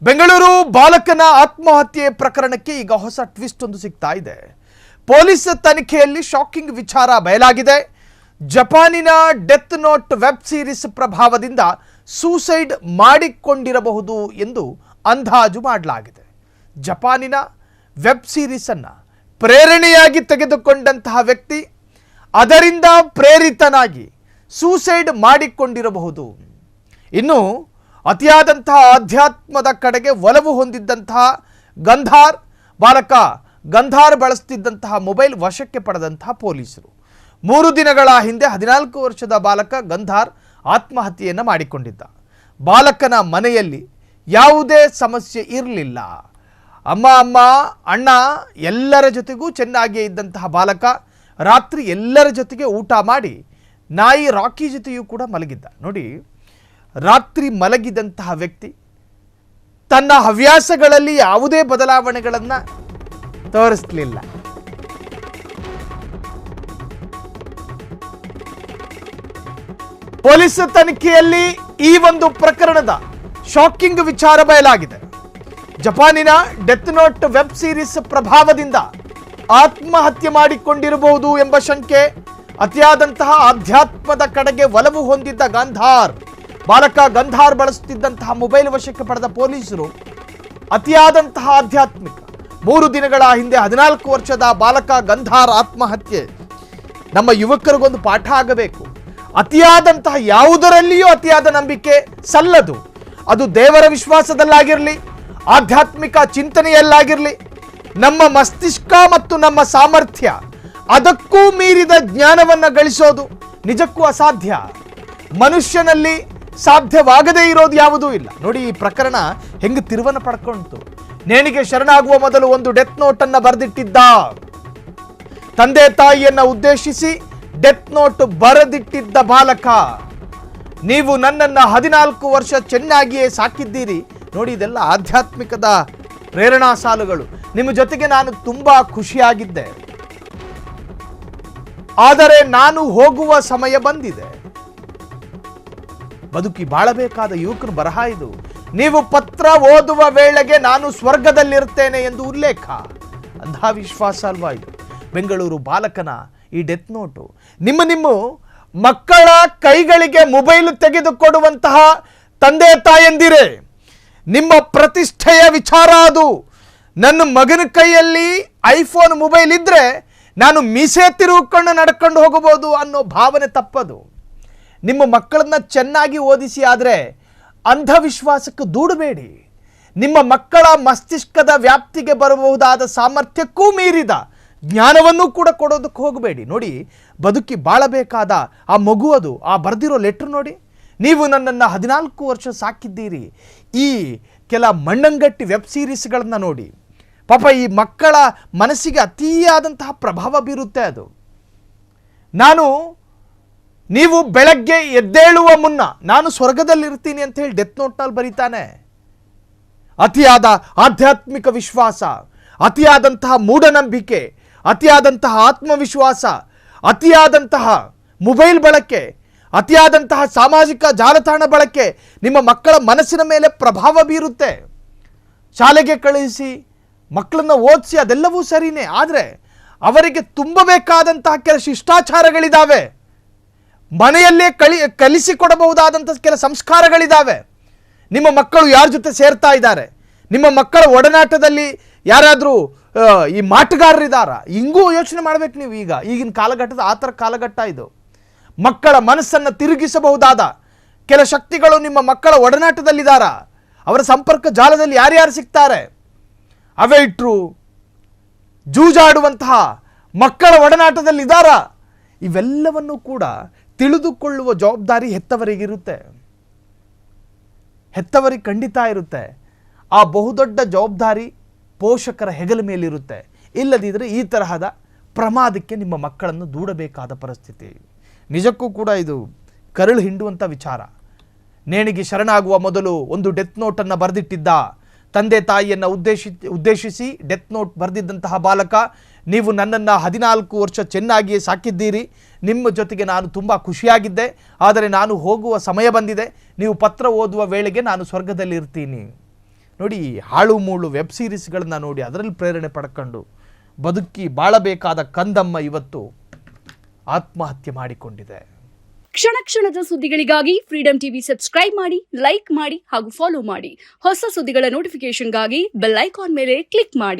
ಬೆಂಗಳೂರು ಬಾಲಕನ ಆತ್ಮಹತ್ಯೆ ಪ್ರಕರಣಕ್ಕೆ ಈಗ ಹೊಸ ಟ್ವಿಸ್ಟ್ ಒಂದು ಸಿಗ್ತಾ ಇದೆ. ಪೊಲೀಸ್ ತನಿಖೆಯಲ್ಲಿ ಶಾಕಿಂಗ್ ವಿಚಾರ ಬಯಲಾಗಿದೆ. ಜಪಾನಿನ ಡೆತ್ ನೋಟ್ ವೆಬ್ ಸೀರೀಸ್ ಪ್ರಭಾವದಿಂದ ಸೂಸೈಡ್ ಮಾಡಿಕೊಂಡಿರಬಹುದು ಎಂದು ಅಂದಾಜು ಮಾಡಲಾಗಿದೆ. ಜಪಾನಿನ ವೆಬ್ ಸೀರೀಸ್ ಅನ್ನು ಪ್ರೇರಣೆಯಾಗಿ ತೆಗೆದುಕೊಂಡಂತಹ ವ್ಯಕ್ತಿ ಅದರಿಂದ ಪ್ರೇರಿತನಾಗಿ ಸೂಸೈಡ್ ಮಾಡಿಕೊಂಡಿರಬಹುದು. ಇನ್ನು ಅತಿಯಾದಂತಹ ಆಧ್ಯಾತ್ಮದ ಕಡೆಗೆ ಒಲವು ಹೊಂದಿದ್ದಂತಹ ಬಾಲಕ ಗಂಧಾರ್ ಬಳಸುತ್ತಿದ್ದಂತಹ ಮೊಬೈಲ್ ವಶಕ್ಕೆ ಪಡೆದಂತಹ ಪೊಲೀಸರು 3 ದಿನಗಳ ಹಿಂದೆ 14 ವರ್ಷದ ಬಾಲಕ ಗಂಧಾರ್ ಆತ್ಮಹತ್ಯೆಯನ್ನು ಮಾಡಿಕೊಂಡಿದ್ದ. ಬಾಲಕನ ಮನೆಯಲ್ಲಿ ಯಾವುದೇ ಸಮಸ್ಯೆ ಇರಲಿಲ್ಲ. ಅಮ್ಮ ಅಣ್ಣ ಎಲ್ಲರ ಜೊತೆಗೂ ಚೆನ್ನಾಗಿಯೇ ಇದ್ದಂತಹ ಬಾಲಕ ರಾತ್ರಿ ಎಲ್ಲರ ಜೊತೆಗೆ ಊಟ ಮಾಡಿ ನಾಯಿ ರಾಕಿ ಜೊತೆಯೂ ಕೂಡ ಮಲಗಿದ್ದ. ನೋಡಿ, ರಾತ್ರಿ ಮಲಗಿದಂತಹ ವ್ಯಕ್ತಿ ತನ್ನ ಹವ್ಯಾಸಗಳಲ್ಲಿ ಯಾವುದೇ ಬದಲಾವಣೆಗಳನ್ನು ತೋರಿಸಲಿಲ್ಲ. ಪೊಲೀಸ್ ತನಿಖೆಯಲ್ಲಿ ಈ ಒಂದು ಪ್ರಕರಣದ ಶಾಕಿಂಗ್ ವಿಚಾರ ಬಯಲಾಗಿದೆ. ಜಪಾನಿನ ಡೆತ್ ನೋಟ್ ವೆಬ್ ಸೀರೀಸ್ ಪ್ರಭಾವದಿಂದ ಆತ್ಮಹತ್ಯೆ ಮಾಡಿಕೊಂಡಿರಬಹುದು ಎಂಬ ಶಂಕೆ. ಅತಿಯಾದಂತಹ ಆಧ್ಯಾತ್ಮದ ಕಡೆಗೆ ಒಲವು ಹೊಂದಿದ್ದ ಬಾಲಕ ಗಂಧಾರ್ ಬಳಸುತ್ತಿದ್ದಂತಹ ಮೊಬೈಲ್ ವಶಕ್ಕೆ ಪಡೆದ ಪೊಲೀಸರು ಅತಿಯಾದಂತಹ ಆಧ್ಯಾತ್ಮಿಕ 3 ದಿನಗಳ ಹಿಂದೆ 14 ವರ್ಷದ ಬಾಲಕ ಗಂಧಾರ್ ಆತ್ಮಹತ್ಯೆ ನಮ್ಮ ಯುವಕರಿಗೊಂದು ಪಾಠ ಆಗಬೇಕು. ಅತಿಯಾದಂತಹ ಯಾವುದರಲ್ಲಿಯೂ ಅತಿಯಾದ ನಂಬಿಕೆ ಸಲ್ಲದು. ಅದು ದೇವರ ವಿಶ್ವಾಸದಲ್ಲಾಗಿರಲಿ, ಆಧ್ಯಾತ್ಮಿಕ ಚಿಂತನೆಯಲ್ಲಾಗಿರಲಿ, ನಮ್ಮ ಮಸ್ತಿಷ್ಕ ಮತ್ತು ನಮ್ಮ ಸಾಮರ್ಥ್ಯ ಅದಕ್ಕೂ ಮೀರಿದ ಜ್ಞಾನವನ್ನು ಗಳಿಸೋದು ನಿಜಕ್ಕೂ ಅಸಾಧ್ಯ. ಮನುಷ್ಯನಲ್ಲಿ ಸಾಧ್ಯವಾಗದೇ ಇರೋದು ಯಾವುದೂ ಇಲ್ಲ. ನೋಡಿ, ಈ ಪ್ರಕರಣ ಹೆಂಗೆ ತಿರುವನ್ನು ಪಡ್ಕೊಂತು. ನೇಣಿಗೆ ಶರಣಾಗುವ ಮೊದಲು ಒಂದು ಡೆತ್ ನೋಟ್ ಅನ್ನು ಬರೆದಿಟ್ಟಿದ್ದ. ತಂದೆ ತಾಯಿಯನ್ನ ಉದ್ದೇಶಿಸಿ ಡೆತ್ ನೋಟ್ ಬರೆದಿಟ್ಟಿದ್ದ ಬಾಲಕ, ನೀವು ನನ್ನನ್ನು 14 ವರ್ಷ ಚೆನ್ನಾಗಿಯೇ ಸಾಕಿದ್ದೀರಿ. ನೋಡಿ, ಇದೆಲ್ಲ ಆಧ್ಯಾತ್ಮಿಕದ ಪ್ರೇರಣಾ ಸಾಲುಗಳು. ನಿಮ್ಮ ಜೊತೆಗೆ ನಾನು ತುಂಬಾ ಖುಷಿಯಾಗಿದ್ದೆ, ಆದರೆ ನಾನು ಹೋಗುವ ಸಮಯ ಬಂದಿದೆ. ಬದುಕಿ ಬಾಳಬೇಕಾದ ಯುವಕರು ಬರಹ ಇದು. ನೀವು ಪತ್ರ ಓದುವ ವೇಳೆಗೆ ನಾನು ಸ್ವರ್ಗದಲ್ಲಿರ್ತೇನೆ ಎಂದು ಉಲ್ಲೇಖ. ಅಂಧವಿಶ್ವಾಸ ಅಲ್ವಾ ಇದು? ಬೆಂಗಳೂರು ಬಾಲಕನ ಈ ಡೆತ್ ನೋಟು ನಿಮ್ಮ ಮಕ್ಕಳ ಕೈಗಳಿಗೆ ಮೊಬೈಲ್ ತೆಗೆದುಕೊಡುವಂತಹ ತಂದೆ ತಾಯಂದಿರೇ, ನಿಮ್ಮ ಪ್ರತಿಷ್ಠೆಯ ವಿಚಾರ ಅದು. ನನ್ನ ಮಗನ ಕೈಯಲ್ಲಿ ಐಫೋನ್ ಮೊಬೈಲ್ ಇದ್ರೆ ನಾನು ಮೀಸೆ ತಿರುಗಿಕೊಂಡು ನಡ್ಕೊಂಡು ಹೋಗಬಹುದು ಅನ್ನೋ ಭಾವನೆ ತಪ್ಪದು. ನಿಮ್ಮ ಮಕ್ಕಳನ್ನ ಚೆನ್ನಾಗಿ ಓದಿಸಿ, ಆದರೆ ಅಂಧವಿಶ್ವಾಸಕ್ಕೆ ದೂಡಬೇಡಿ. ನಿಮ್ಮ ಮಕ್ಕಳ ಮಸ್ತಿಷ್ಕದ ವ್ಯಾಪ್ತಿಗೆ ಬರಬಹುದಾದ ಸಾಮರ್ಥ್ಯಕ್ಕೂ ಮೀರಿದ ಜ್ಞಾನವನ್ನು ಕೂಡ ಕೊಡೋದಕ್ಕೆ ಹೋಗಬೇಡಿ. ನೋಡಿ, ಬದುಕಿ ಬಾಳಬೇಕಾದ ಆ ಮಗು ಅದು. ಆ ಬರೆದಿರೋ ಲೆಟ್ರ್ ನೋಡಿ, ನೀವು ನನ್ನನ್ನು 14 ವರ್ಷ ಸಾಕಿದ್ದೀರಿ. ಈ ಕೆಲ ಮಣ್ಣಂಗಟ್ಟಿ ವೆಬ್ ಸೀರೀಸ್ಗಳನ್ನು ನೋಡಿ. ಪಾಪ ಈ ಮಕ್ಕಳ ಮನಸ್ಸಿಗೆ ಅತಿಯಾದಂತಹ ಪ್ರಭಾವ ಬೀರುತ್ತೆ ಅದು. ನೀವು ಬೆಳಗ್ಗೆ ಎದ್ದೇಳುವ ಮುನ್ನ ನಾನು ಸ್ವರ್ಗದಲ್ಲಿರ್ತೀನಿ ಅಂತ ಹೇಳಿ ಡೆತ್ ನೋಟ್ನಲ್ಲಿ ಬರೀತಾನೆ. ಅತಿಯಾದ ಆಧ್ಯಾತ್ಮಿಕ ವಿಶ್ವಾಸ, ಅತಿಯಾದಂತಹ ಮೂಢನಂಬಿಕೆ, ಅತಿಯಾದಂತಹ ಆತ್ಮವಿಶ್ವಾಸ, ಅತಿಯಾದಂತಹ ಮೊಬೈಲ್ ಬಳಕೆ, ಅತಿಯಾದಂತಹ ಸಾಮಾಜಿಕ ಜಾಲತಾಣ ಬಳಕೆ ನಿಮ್ಮ ಮಕ್ಕಳ ಮನಸ್ಸಿನ ಮೇಲೆ ಪ್ರಭಾವ ಬೀರುತ್ತೆ. ಶಾಲೆಗೆ ಕಳುಹಿಸಿ ಮಕ್ಕಳನ್ನ ಓದಿಸಿ, ಅದೆಲ್ಲವೂ ಸರಿನೇ, ಆದರೆ ಅವರಿಗೆ ತುಂಬಬೇಕಾದಂತಹ ಕೆಲ ಶಿಷ್ಟಾಚಾರಗಳಿದ್ದಾವೆ. ಮನೆಯಲ್ಲೇ ಕಲಿಸಿಕೊಡಬಹುದಾದಂಥ ಕೆಲ ಸಂಸ್ಕಾರಗಳಿದ್ದಾವೆ. ನಿಮ್ಮ ಮಕ್ಕಳು ಯಾರ ಜೊತೆ ಸೇರ್ತಾ ಇದ್ದಾರೆ, ನಿಮ್ಮ ಮಕ್ಕಳ ಒಡನಾಟದಲ್ಲಿ ಯಾರಾದರೂ ಈ ಮಾಟಗಾರರಿದ್ದಾರಾ, ಹಿಂಗೂ ಯೋಚನೆ ಮಾಡಬೇಕು ನೀವು. ಈಗಿನ ಕಾಲಘಟ್ಟದ ಆ ಥರ ಕಾಲಘಟ್ಟ ಇದು. ಮಕ್ಕಳ ಮನಸ್ಸನ್ನು ತಿರುಗಿಸಬಹುದಾದ ಕೆಲ ಶಕ್ತಿಗಳು ನಿಮ್ಮ ಮಕ್ಕಳ ಒಡನಾಟದಲ್ಲಿದ್ದಾರಾ, ಅವರ ಸಂಪರ್ಕ ಜಾಲದಲ್ಲಿ ಯಾರ್ಯಾರು ಸಿಗ್ತಾರೆ, ಅವೇಟ್ರು ಜೂಜಾಡುವಂತಹ ಮಕ್ಕಳ ಒಡನಾಟದಲ್ಲಿದ್ದಾರಾ, ಇವೆಲ್ಲವನ್ನು ಕೂಡ ತಿಳಿದುಕೊಳ್ಳುವ ಜವಾಬ್ದಾರಿ ಹೆತ್ತವರಿಗಿರುತ್ತೆ. ಹೆತ್ತವರಿಗೆ ಖಂಡಿತ ಇರುತ್ತೆ. ಆ ಬಹುದೊಡ್ಡ ಜವಾಬ್ದಾರಿ ಪೋಷಕರ ಹೆಗಲ ಮೇಲಿರುತ್ತೆ. ಇಲ್ಲದಿದ್ದರೆ ಈ ತರಹದ ಪ್ರಮಾದಕ್ಕೆ ನಿಮ್ಮ ಮಕ್ಕಳನ್ನು ದೂಡಬೇಕಾದ ಪರಿಸ್ಥಿತಿ. ನಿಜಕ್ಕೂ ಕೂಡ ಇದು ಕರಳು ಹಿಂಡುವಂಥ ವಿಚಾರ. ನೇಣಿಗೆ ಶರಣಾಗುವ ಮೊದಲು ಒಂದು ಡೆತ್ ನೋಟನ್ನು ಬರೆದಿಟ್ಟಿದ್ದ. ತಂದೆ ತಾಯಿಯನ್ನು ಉದ್ದೇಶಿಸಿ ಡೆತ್ ನೋಟ್ ಬರೆದಿದ್ದಂತಹ ಬಾಲಕ, ನೀವು ನನ್ನನ್ನು 14 ವರ್ಷ ಚೆನ್ನಾಗಿಯೇ ಸಾಕಿದ್ದೀರಿ. ನಿಮ್ಮ ಜೊತೆಗೆ ನಾನು ತುಂಬ ಖುಷಿಯಾಗಿದ್ದೆ, ಆದರೆ ನಾನು ಹೋಗುವ ಸಮಯ ಬಂದಿದೆ. ನೀವು ಪತ್ರ ಓದುವ ವೇಳೆಗೆ ನಾನು ಸ್ವರ್ಗದಲ್ಲಿ ಇರ್ತೀನಿ. ನೋಡಿ, ಹಾಳು ಮೂಳು ವೆಬ್ ಸೀರೀಸ್ಗಳನ್ನ ನೋಡಿ ಅದರಲ್ಲಿ ಪ್ರೇರಣೆ ಪಡ್ಕೊಂಡು ಬದುಕಿ ಬಾಳಬೇಕಾದ ಕಂದಮ್ಮ ಇವತ್ತು ಆತ್ಮಹತ್ಯೆ ಮಾಡಿಕೊಂಡಿದೆ. ಕ್ಷಣ ಕ್ಷಣದ ಸುದ್ದಿಗಳಿಗಾಗಿ ಫ್ರೀಡಂ ಟಿವಿ ಸಬ್ಸ್ಕ್ರೈಬ್ ಮಾಡಿ, ಲೈಕ್ ಮಾಡಿ ಹಾಗೂ ಫಾಲೋ ಮಾಡಿ. ಹೊಸ ಸುದ್ದಿಗಳ ನೋಟಿಫಿಕೇಶನ್ಗಾಗಿ ಬೆಲ್ ಐಕಾನ್ ಮೇಲೆ ಕ್ಲಿಕ್ ಮಾಡಿ.